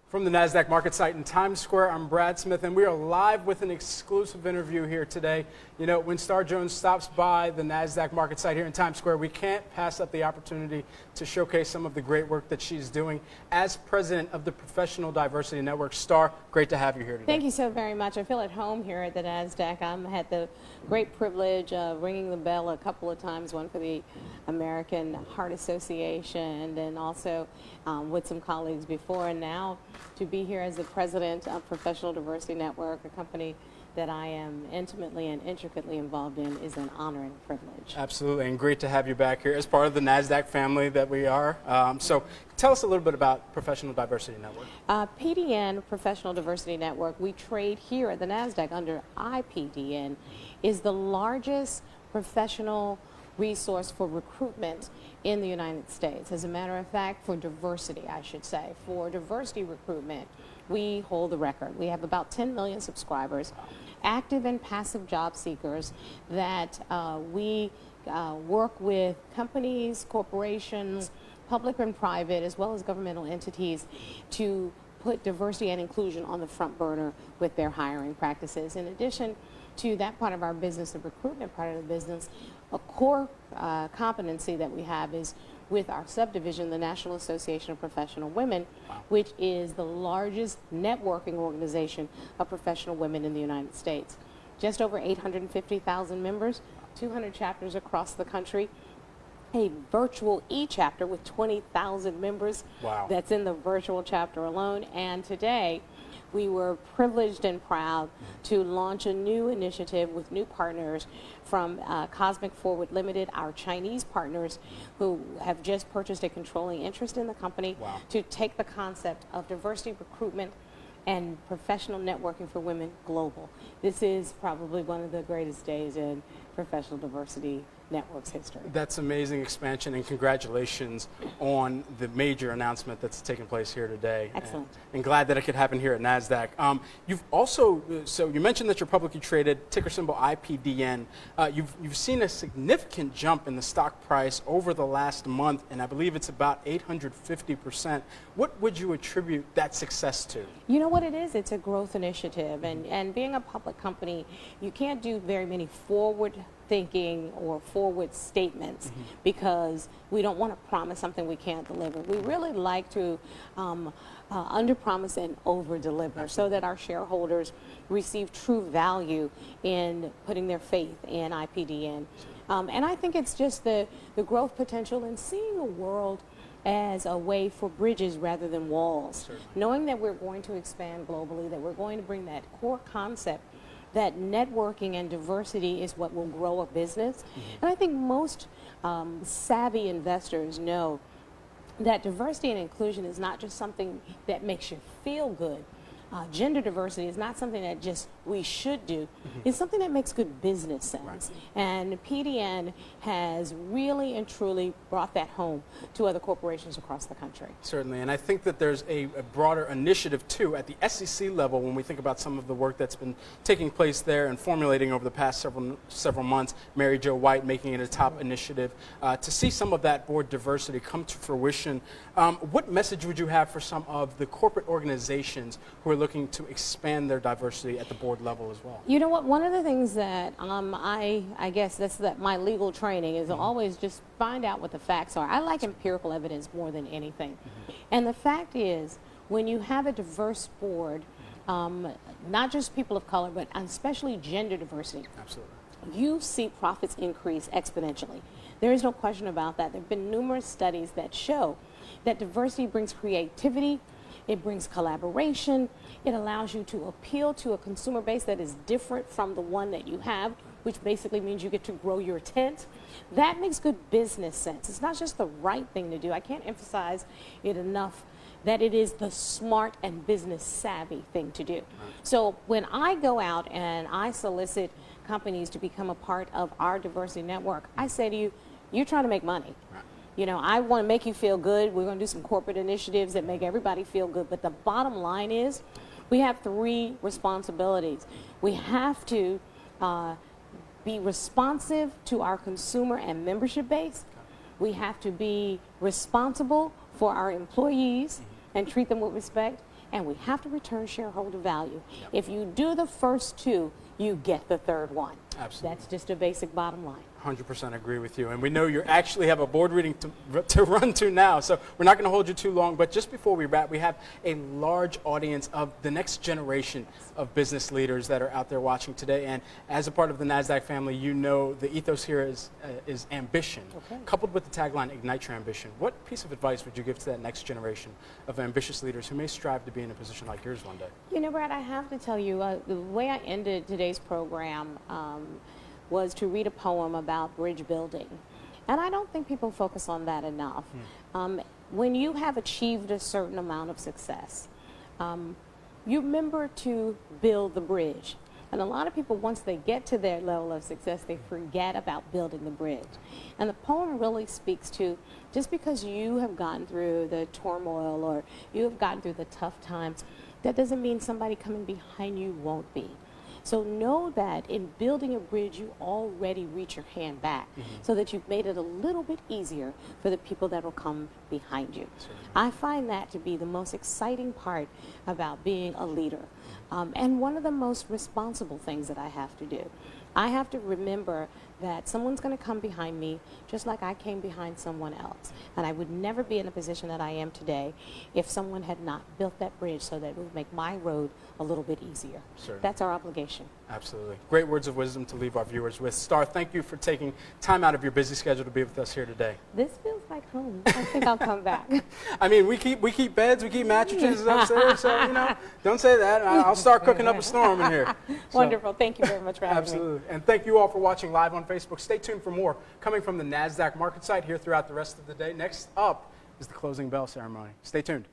From the Nasdaq market site in Times Square, I'm Brad Smith, and we are live with an exclusive interview here today. You know, when Star Jones stops by the Nasdaq market site here in Times Square, we can't pass up the opportunity to showcase some of the great work that she's doing as president of the Professional Diversity Network. Star, great to have you here today. Thank you so very much. I feel at home here at the Nasdaq. I had the great privilege of ringing the bell a couple of times, one for the American Heart Association and also with some colleagues before, and now to be here as the president of Professional Diversity Network, a company that I am intimately and intricately involved in, is an honor and a privilege. Absolutely, and great to have you back here as part of the Nasdaq family that we are. So tell us a little bit about Professional Diversity Network. PDN, Professional Diversity Network, we trade here at the Nasdaq under IPDN, is the largest professional resource for recruitment in the United States. As a matter of fact, for diversity, I should say, for diversity recruitment, we hold the record. We have about 10 million subscribers, active and passive job seekers that we work with companies, corporations, public and private, as well as governmental entities to put diversity and inclusion on the front burner with their hiring practices. In addition to that part of our business, the recruitment part of the business, a core competency that we have is with our subdivision, the National Association of Professional Women, which is the largest networking organization of professional women in the United States. Just over 850,000 members, 200 chapters across the country, a virtual e-chapter with 20,000 members. Wow. That's in the virtual chapter alone. And today, we were privileged and proud to launch a new initiative with new partners from Cosmic Forward Limited, our Chinese partners who have just purchased a controlling interest in the company. Wow. To take the concept of diversity recruitment and professional networking for women global. This is probably one of the greatest days in professional diversity network's history. That's amazing expansion, and congratulations on the major announcement that's taking place here today. Excellent. And glad that it could happen here at Nasdaq. You've also, so you mentioned that you're publicly traded, ticker symbol IPDN. You've seen a significant jump in the stock price over the last month, and I believe it's about 850%. What would you attribute that success to? You know what it is? It's a growth initiative, and being a public company, you can't do very many forward thinking or forward statements because we don't want to promise something we can't deliver. We really like to under promise and over deliver so that our shareholders receive true value in putting their faith in IPDN. And I think it's just the growth potential and seeing the world as a way for bridges rather than walls. Certainly. Knowing that we're going to expand globally, that we're going to bring that core concept that networking and diversity is what will grow a business. And I think most savvy investors know that diversity and inclusion is not just something that makes you feel good. Gender diversity is not something that just we should do. It's something that makes good business sense. Right. And PDN has really and truly brought that home to other corporations across the country. Certainly, and I think that there's a broader initiative too at the SEC level when we think about some of the work that's been taking place there and formulating over the past several months. Mary Jo White making it a top initiative to see some of that board diversity come to fruition. What message would you have for some of the corporate organizations who are looking to expand their diversity at the board level as well? You know what? One of the things that I guess that's my legal training is always just find out what the facts are. I like empirical evidence more than anything. And the fact is, when you have a diverse board, not just people of color, but especially gender diversity, Absolutely. you see profits increase exponentially. There is no question about that. There have been numerous studies that show that diversity brings creativity, it brings collaboration, it allows you to appeal to a consumer base that is different from the one that you have, which basically means you get to grow your tent. That makes good business sense. It's not just the right thing to do. I can't emphasize it enough that it is the smart and business savvy thing to do. So when I go out and I solicit companies to become a part of our diversity network, I say to you, you're trying to make money. You know, I want to make you feel good. We're going to do some corporate initiatives that make everybody feel good. But the bottom line is we have three responsibilities. We have to be responsive to our consumer and membership base. We have to be responsible for our employees and treat them with respect. and we have to return shareholder value. If you do the first two, you get the third one. Absolutely. That's just a basic bottom line. 100% agree with you. And we know you actually have a board meeting to run to now, so we're not going to hold you too long. But just before we wrap, we have a large audience of the next generation of business leaders that are out there watching today. And as a part of the Nasdaq family, you know the ethos here is ambition, coupled with the tagline, Ignite Your Ambition. What piece of advice would you give to that next generation of ambitious leaders who may strive to be in a position like yours one day? You know, Brad, I have to tell you, the way I ended today's program was to read a poem about bridge building. And I don't think people focus on that enough. When you have achieved a certain amount of success, you remember to build the bridge. And a lot of people, once they get to their level of success, they forget about building the bridge. And the poem really speaks to, just because you have gotten through the turmoil or you have gotten through the tough times, that doesn't mean somebody coming behind you won't be. So know that in building a bridge, you already reach your hand back so that you've made it a little bit easier for the people that will come behind you. I find that to be the most exciting part about being a leader and one of the most responsible things that I have to do. I have to remember that someone's going to come behind me just like I came behind someone else. And I would never be in the position that I am today if someone had not built that bridge so that it would make my road a little bit easier. That's our obligation. Absolutely. Great words of wisdom to leave our viewers with. Star, thank you for taking time out of your busy schedule to be with us here today. This feels like home. I think I'll come back. I mean, we keep beds, we keep mattresses upstairs, so, you know, don't say that. I'll start cooking up a storm in here. So, wonderful. Thank you very much for having me. Absolutely. And thank you all for watching live on Facebook. Stay tuned for more coming from the Nasdaq market site here throughout the rest of the day. Next up is the closing bell ceremony. Stay tuned.